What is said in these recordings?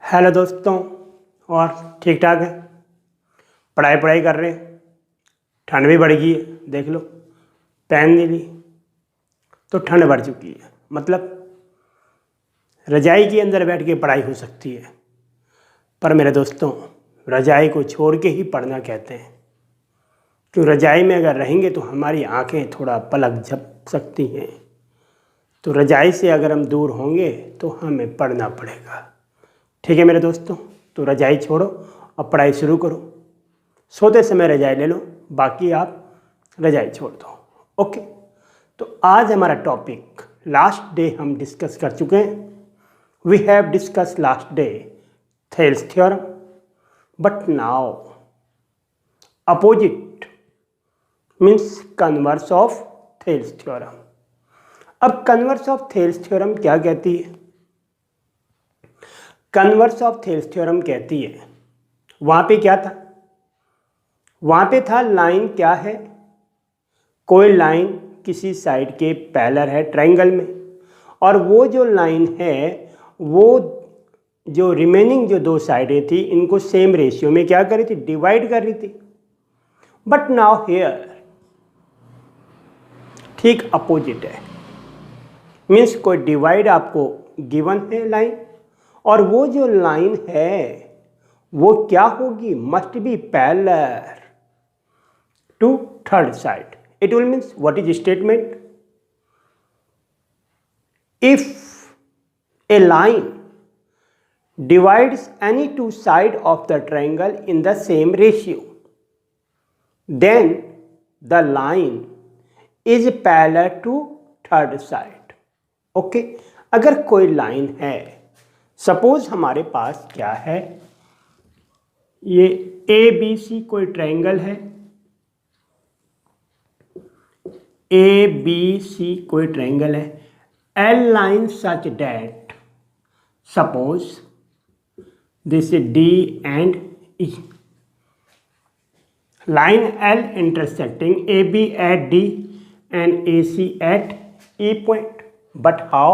Hello दोस्तों। और ठीक ठाक है? पढ़ाई कर रहे हैं? ठंड भी बढ़ गई है, देख लो, पहन नहीं ली तो ठंड बढ़ चुकी है। मतलब रजाई के अंदर बैठ के पढ़ाई हो सकती है, पर मेरे दोस्तों रजाई को छोड़ के ही पढ़ना कहते हैं। क्यों? रजाई में अगर रहेंगे तो हमारी आंखें थोड़ा पलक झप सकती हैं, तो रजाई से अगर हम दूर होंगे तो हमें पढ़ना पड़ेगा। ठीक है मेरे दोस्तों, तो रजाई छोड़ो और पढ़ाई शुरू करो। सोते समय रजाई ले लो, बाकी आप रजाई छोड़ दो। ओके, तो आज हमारा टॉपिक लास्ट डे हम डिस्कस कर चुके हैं। We have discuss last day Thales theorem, but now opposite means converse of Thales theorem. अब कन्वर्स ऑफ थेल्स थ्योरम क्या कहती है? कन्वर्स ऑफ थेल्स थ्योरम कहती है, वहाँ पे क्या था? वहाँ पे था लाइन क्या है, कोई लाइन किसी साइड के पैरेलल है ट्रायंगल में, और वो जो लाइन है वो जो रिमेनिंग जो दो साइडें थी इनको सेम रेशियो में क्या कर रही थी? डिवाइड कर रही थी। बट नाउ हियर ठीक अपोजिट है, मीन्स कोई डिवाइड आपको गिवन है लाइन, और वो जो लाइन है वो क्या होगी? Must be parallel to third side. It will means what is statement? If a line divides any two side of the triangle in the same ratio, then the line is parallel to third side. Okay, अगर कोई line है, suppose हमारे पास क्या है, ये ABC कोई triangle है, ABC कोई ट्रायंगल है, L line such that suppose this is D and E. Line L intersecting AB at D and AC at E point. But how?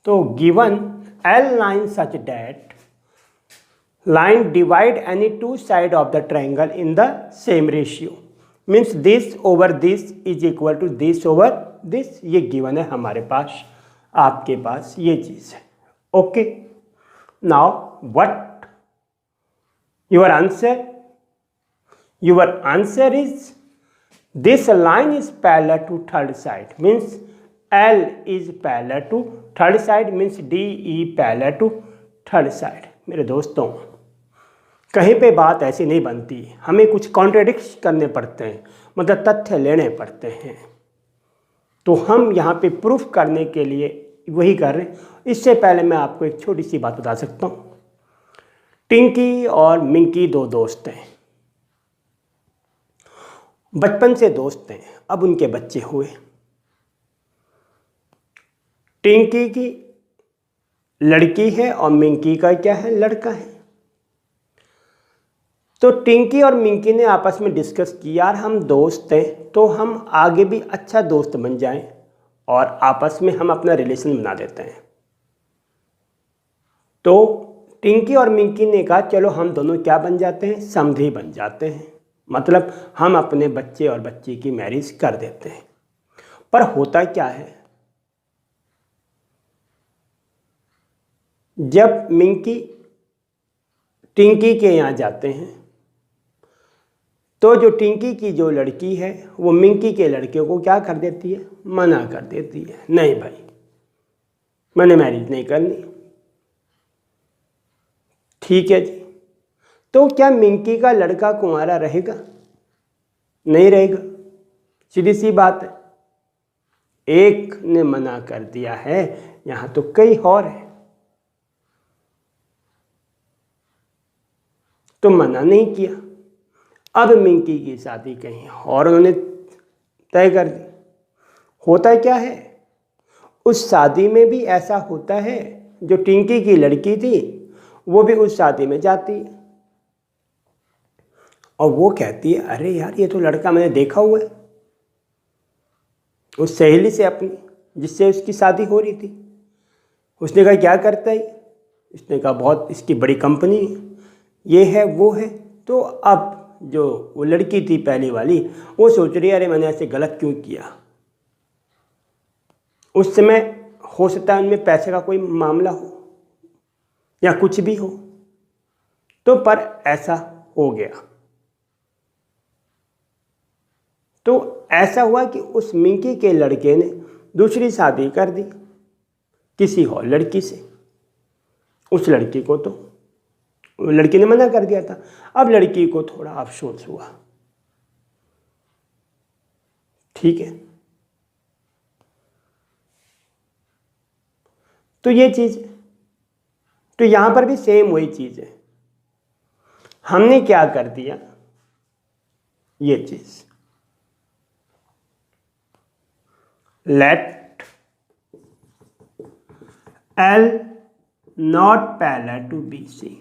So given L line such that line divide any two side of the triangle in the same ratio, means this over this is equal to this over this. ये given है हमारे पास, आपके पास ये चीज़ है। Okay, now what your answer? Your answer is this line is parallel to third side, means L is parallel to third side, means DE parallel to third side. मेरे दोस्तों कहीं पे बात ऐसी नहीं बनती, हमें कुछ कॉन्ट्रडिक्ट करने पड़ते हैं, मतलब तथ्य लेने पड़ते हैं। तो हम यहाँ पे प्रूफ करने के लिए वही कर रहे हैं। इससे पहले मैं आपको एक छोटी सी बात बता सकता हूँ। टिंकी और मिंकी दो दोस्त हैं, बचपन से दोस्त हैं, अब उनके बच्चे हुए। टिंकी की लड़की है और मिंकी का क्या है? लड़का है। तो टिंकी और मिंकी ने आपस में डिस्कस किया, यार हम दोस्त हैं तो हम आगे भी अच्छा दोस्त बन जाएं और आपस में हम अपना रिलेशन बना देते हैं। तो टिंकी और मिंकी ने कहा चलो हम दोनों क्या बन जाते हैं? समधी बन जाते हैं, मतलब हम अपने बच्चे और बच्ची की मैरिज कर देते हैं। पर होता क्या है, जब मिंकी टिंकी के यहाँ जाते हैं तो जो टिंकी की जो लड़की है वो मिंकी के लड़के को क्या कर देती है? मना कर देती है, नहीं भाई मैंने मैरिज नहीं करनी। ठीक है जी, तो क्या मिंकी का लड़का कुंवारा रहेगा? नहीं रहेगा, सीधी सी बात है। एक ने मना कर दिया है, यहाँ तो कई और है, तो मना नहीं किया। अब मिंकी की शादी कहीं और उन्होंने तय कर दी। होता क्या है, उस शादी में भी ऐसा होता है, जो टिंकी की लड़की थी वो भी उस शादी में जाती है और वो कहती है अरे यार ये तो लड़का मैंने देखा हुआ है, उस सहेली से अपनी जिससे उसकी शादी हो रही थी। उसने कहा क्या करता है? इसने कहा बहुत इसकी बड़ी कंपनी ये है वो है। तो अब जो वो लड़की थी पहली वाली, वो सोच रही है अरे मैंने ऐसे गलत क्यों किया। उस समय हो सकता है उनमें पैसे का कोई मामला हो या कुछ भी हो, तो पर ऐसा हो गया। तो ऐसा हुआ कि उस मिंकी के लड़के ने दूसरी शादी कर दी किसी और लड़की से। उस लड़की को तो लड़की ने मना कर दिया था। अब लड़की को थोड़ा अफसोस हुआ, ठीक है। तो ये चीज, तो यहां पर भी सेम वही चीज है। हमने क्या कर दिया, ये चीज late L not parallel to BC.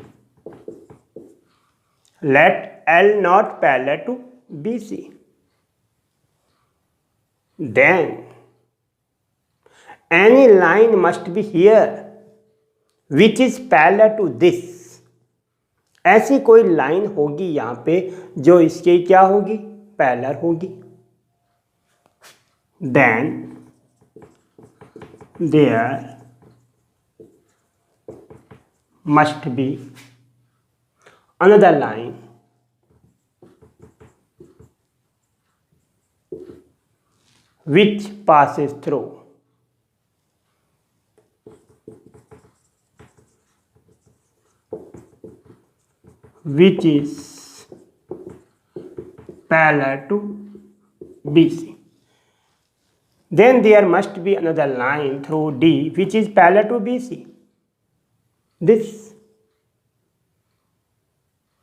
Let L not parallel to BC. Then any line must be here which is parallel to this. ऐसी कोई लाइन होगी यहां पे जो इसके क्या होगी, पैरेलल होगी। Then there must be another line which passes through which is parallel to BC. Then there must be another line through D which is parallel to BC. This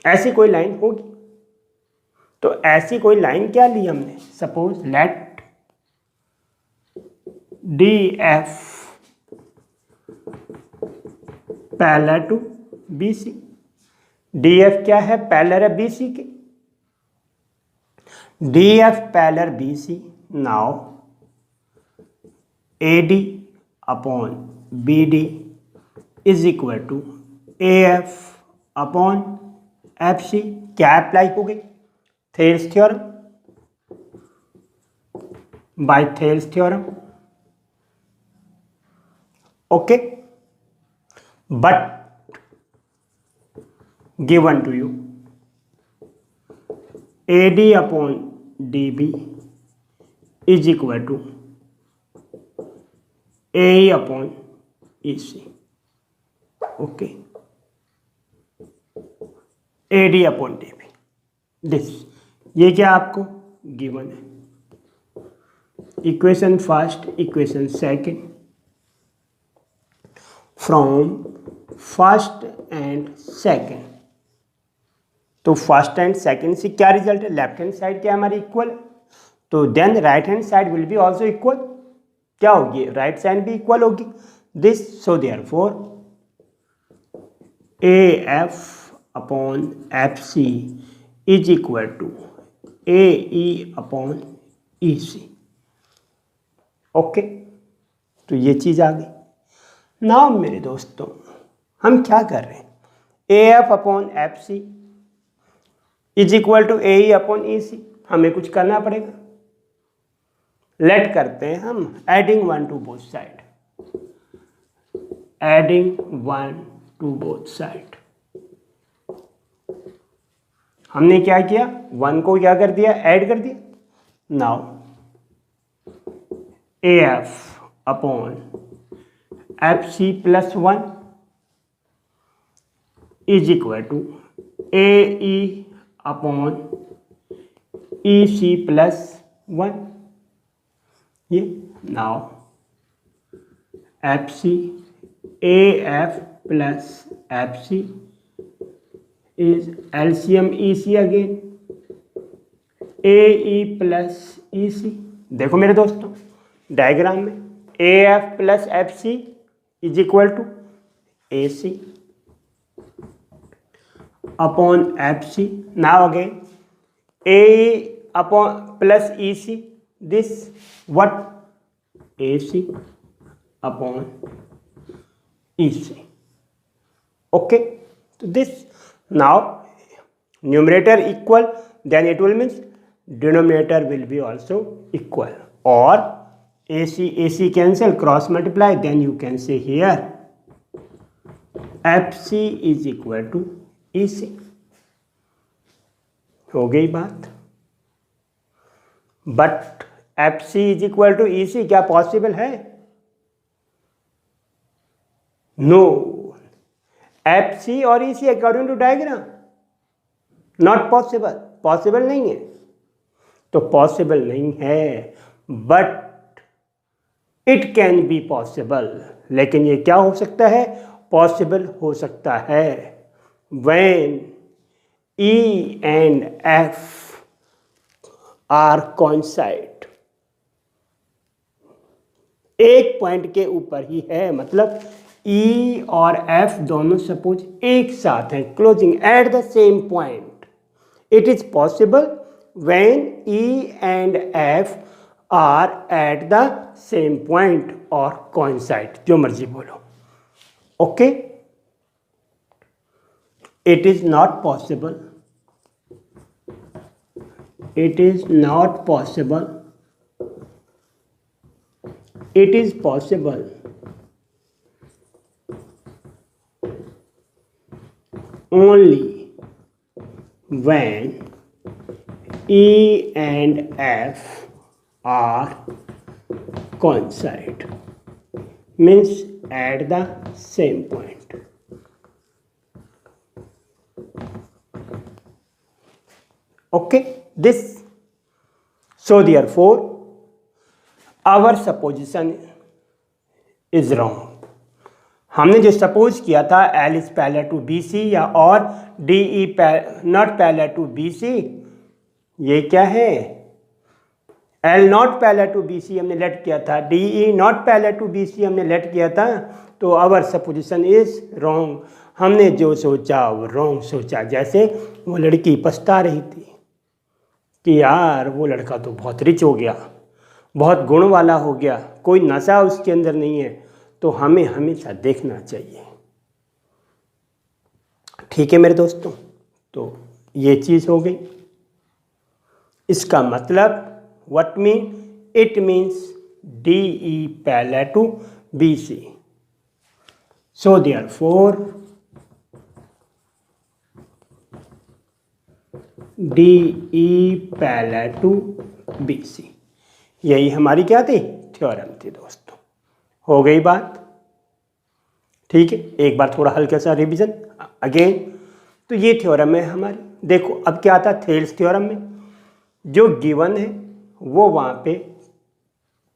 ऐसी कोई लाइन होगी। तो ऐसी कोई लाइन क्या ली हमने, suppose let D F parallel to B C. D F क्या है, पैरेलल है बी सी के। D F parallel B C. Now A D upon B D is equal to A F upon F C. क्या apply हो गई, Thales theorem, by Thales theorem. Okay, but given to you A D upon D B is equal to A upon E C. Okay, A D upon D B, this, ये क्या आपको given है। Equation first, equation second, from first and second. तो first and second से क्या result है, left hand side क्या हमारी इक्वल, तो then right hand side will be also equal. क्या होगी, राइट साइड भी इक्वल होगी this. So therefore A F upon F C is equal to A E upon E C. Okay, तो ये चीज आ गई। नाउ मेरे दोस्तों हम क्या कर रहे हैं, A F upon F C is equal to A E upon E C. हमें कुछ करना पड़ेगा, लेट करते हैं हम adding one to both side, adding one to both side. हमने क्या किया, वन को क्या कर दिया, ऐड कर दिया। Now A F upon F C plus one is equal to A E upon E C plus one. ये now F C A F plus F C is LCM EC again AE plus EC। देखो मेरे दोस्तों diagram में AF plus FC is equal to AC upon FC। Now again AE upon plus EC, this what, AC upon EC। Okay, so this now numerator equal, then it will means denominator will be also equal, or AC cancel, cross multiply, then you can say here FC is equal to EC. हो गई बात. But FC is equal to EC क्या possible है? No. FC और EC according to diagram not possible, possible नहीं है. तो possible नहीं है, but it can be possible. लेकिन ये क्या हो सकता है? पॉसिबल हो सकता है when E and F are coincide. एक पॉइंट के ऊपर ही है, मतलब E और F दोनों सपोज एक साथ हैं, closing at the same point. It is possible when E and F are at the same point और कोइंसाइड, जो मर्जी बोलो. Okay, it is not possible. It is not possible. It is possible only when E and F are coincide, means at the same point. Okay, this, so therefore our supposition is wrong. हमने जो suppose किया था L is parallel to BC या और DE not parallel to BC, ये क्या है? L not parallel to BC हमने लेट किया था, DE not parallel to BC हमने लेट किया था. तो our supposition is wrong. हमने जो सोचा वो wrong सोचा. जैसे वो लड़की पछता रही थी कि यार वो लड़का तो बहुत रिच हो गया, बहुत गुण वाला हो गया, कोई नशा उसके अंदर नहीं है. तो हमें हमेशा देखना चाहिए. ठीक है मेरे दोस्तों, तो ये चीज़ हो गई. इसका मतलब what mean? It means DE parallel to BC. So therefore DE parallel to BC, यही हमारी क्या थी? थ्योरम थी दोस्तों. हो गई बात. ठीक है, एक बार थोड़ा हल्का सा रिवीजन अगेन. तो ये थ्योरम है हमारी. देखो अब क्या आता? थेल्स थ्योरम में जो गिवन है वो वहाँ पे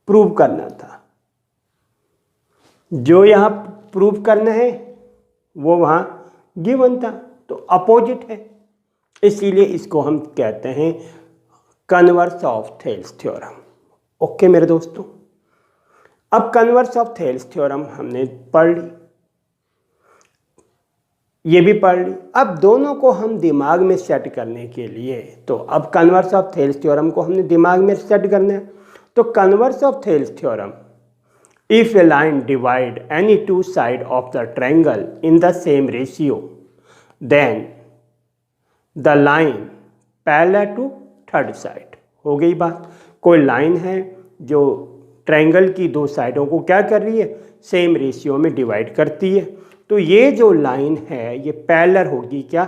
प्रूव करना था, जो यहाँ प्रूव करना है वो वहाँ गिवन था, तो अपोजिट है. इसीलिए इसको हम कहते हैं converse of Thales theorem. Okay मेरे दोस्तों, अब कन्वर्स ऑफ थेल्स थ्योरम हमने पढ़ ली, ये भी पढ़ ली. अब दोनों को हम दिमाग में सेट करने के लिए, तो अब कन्वर्स ऑफ थेल्स थ्योरम को हमने दिमाग में सेट करना है. तो converse of Thales theorem, if a line divide any two side of the triangle in the same ratio, then the line parallel to third side. हो गई बात. कोई लाइन है जो ट्रायंगल की दो साइडों को क्या कर रही है? सेम रेशियो में डिवाइड करती है. तो ये जो लाइन है ये पैरेलल होगी क्या?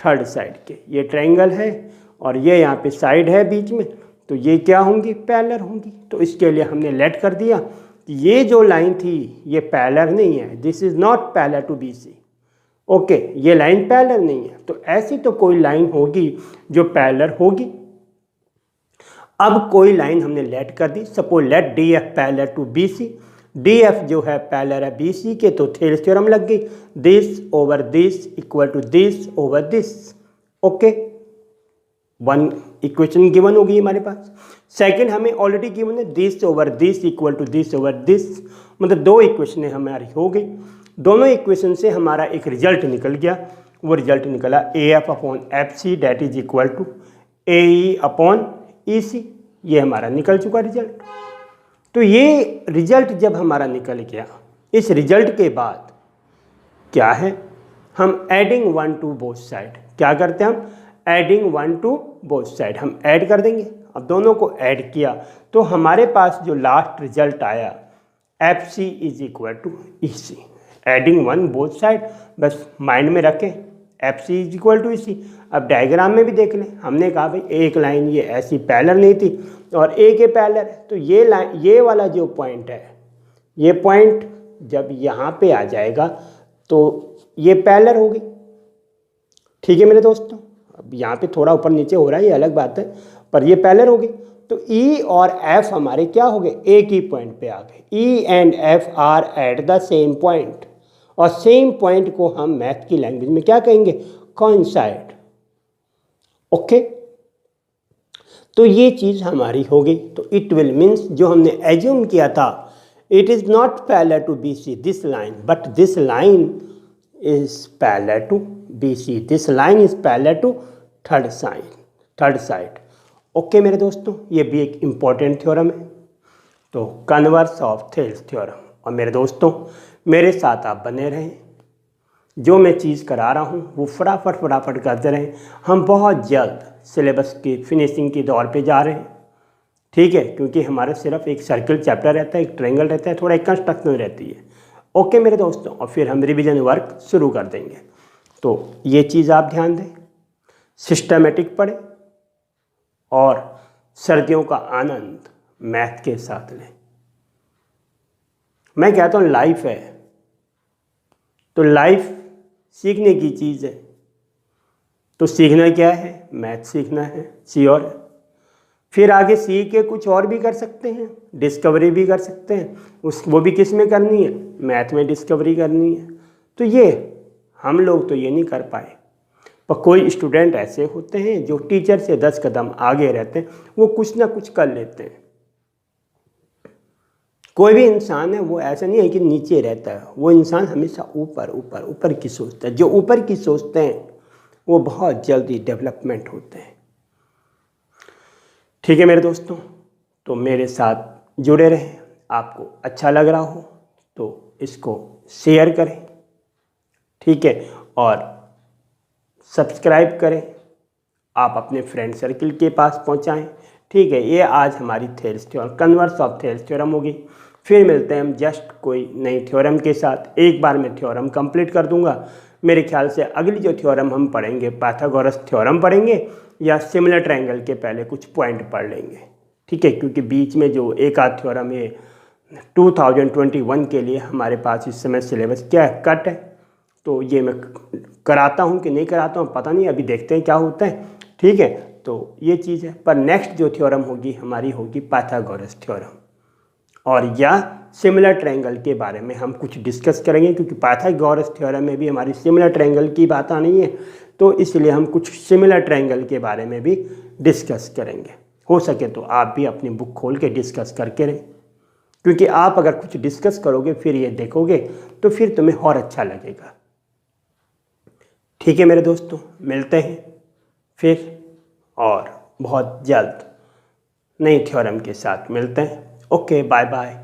थर्ड साइड के. ये ट्रायंगल है और ये यहाँ पे साइड है बीच में, तो ये क्या होंगी? पैरेलल होंगी. तो इसके लिए हमने लेट कर दिया कि ये जो लाइन थी ये पैरेलल नहीं है, this is not parallel to BC. Okay, ये लाइन पैरेलल नहीं है. तो ऐसी तो कोई लाइन होगी जो पैरेलल होगी. अब कोई लाइन हमने लेट कर दी, suppose let DF parallel to BC. DF जो है पैरेलल है BC के, तो थेल्स थ्योरम लग गई. This over this equal to this over this. Okay, one equation given होगी हमारे पास. सेकंड हमें ऑलरेडी गिवन है this over this equal to this over this, मतलब दो इक्वेशनें हमारी हो गई. दोनों इक्वेशन से हमारा एक रिजल्ट निकल गया. वो रिजल्ट निकला AF upon FC that is equal to AE upon EC. ये हमारा निकल चुका रिजल्ट. तो ये रिजल्ट जब हमारा निकल गया, इस रिजल्ट के बाद क्या है? हम adding one to both side, क्या करते हैं हम adding one to both side, हम ऐड कर देंगे। अब दोनों को ऐड किया तो हमारे पास जो लास्ट रिजल्ट आया F C is equal to E C, adding one both side, बस माइंड में रखें F C is equal to E C. अब डायग्राम में भी देख लें, हमने कहा भाई एक लाइन ये ऐसी पैरेलल नहीं थी और एक ये पैरेलल है, तो ये लाइन, ये वाला जो पॉइंट है, ये पॉइंट जब यहाँ पे आ जाएगा तो ये पैरेलल होगी। ठीक है मेरे दोस्तों, अब यहाँ पे थोड़ा ऊपर नीचे हो रहा है ये अलग बात है, पर ये पैरेलल होगी। तो E और F हमारे क्या हो गए, एक ही पॉइंट पे आ गए। E and F are at the same point, और सेम पॉइंट को हम मैथ की लैंग्वेज में क्या कहेंगे, कोइंसाइड। ओके, तो ये चीज़ हमारी हो गई। तो इट विल मीन्स जो हमने एज्यूम किया था, it is not parallel to B C this line, but this line is parallel to B C, this line is parallel to third side. Okay मेरे दोस्तों, ये भी एक इम्पॉर्टेंट थ्योरम है, तो कन्वर्स ऑफ थेल्स थ्योरम। और मेरे दोस्तों मेरे साथ आप बने रहें, जो मैं चीज़ करा रहा हूँ वो फटाफट करते रहें। हम बहुत जल्द सिलेबस की फिनिशिंग की दौर पे जा रहे हैं, ठीक है, क्योंकि हमारा सिर्फ एक सर्किल चैप्टर रहता है, एक ट्रायंगल रहता है, थोड़ा एक कंस्ट्रक्शन रहती है। ओके मेरे दोस्तों, और फिर हम रिवीजन वर्क शुरू कर देंगे। तो ये चीज़ आप ध्यान दें, सिस्टमेटिक पढ़ें और सर्दियों का आनंद मैथ के साथ लें। मैं कहता हूँ लाइफ है तो लाइफ सीखने की चीज़ है, तो सीखना क्या है, मैथ सीखना है, श्योर। फिर आगे सीख के कुछ और भी कर सकते हैं, डिस्कवरी भी कर सकते हैं, वो भी किस में करनी है, मैथ में डिस्कवरी करनी है। तो ये हम लोग तो ये नहीं कर पाए, पर कोई स्टूडेंट ऐसे होते हैं जो टीचर से 10 कदम आगे रहते हैं, वो कुछ ना कुछ कर लेते हैं। कोई भी इंसान है वो ऐसा नहीं है कि नीचे रहता है, वो इंसान हमेशा ऊपर की सोचता है। जो ऊपर की सोचते हैं वो बहुत जल्दी डेवलपमेंट होते हैं। ठीक है मेरे दोस्तों, तो मेरे साथ जुड़े रहें। आपको अच्छा लग रहा हो तो इसको शेयर करें, ठीक है, और सब्सक्राइब करें, आप अपने फ्रेंड सर्किल के पास पहुंचाएं, ठीक है। ये आज हमारी Thales theorem, converse of Thales theorem होगी। फिर मिलते हैं हम जस्ट कोई नई थ्योरम के साथ। एक बार मैं थ्योरम कंप्लीट कर दूंगा। मेरे ख्याल से अगली जो थ्योरम हम पढ़ेंगे पाइथागोरस थ्योरम पढ़ेंगे, या सिमिलर ट्रायंगल के पहले कुछ पॉइंट पढ़ लेंगे, ठीक है, क्योंकि बीच में जो एक आध थ्योरम है 2021 के लिए हमारे पास इस समय सिलेबस क्या है, कट है। तो ये मैं कराता हूँ कि नहीं कराता हूँ पता नहीं, अभी देखते हैं क्या होता है, ठीक है। तो ये चीज़ है, पर नेक्स्ट जो थ्योरम होगी हमारी होगी पाइथागोरस थ्योरम, और या सिमिलर ट्रायंगल के बारे में हम कुछ डिस्कस करेंगे, क्योंकि पाइथागोरस थ्योरम में भी हमारी सिमिलर ट्रायंगल की बात आनी है, तो इसलिए हम कुछ सिमिलर ट्रायंगल के बारे में भी डिस्कस करेंगे। हो सके तो आप भी अपनी बुक खोल के डिस्कस करके रहें, क्योंकि आप अगर कुछ डिस्कस करोगे फिर ये देखोगे तो फिर तुम्हें और अच्छा लगेगा। ठीक है मेरे दोस्तों, मिलते हैं फिर और बहुत जल्द नई थ्योरम के साथ मिलते हैं। Okay, bye bye.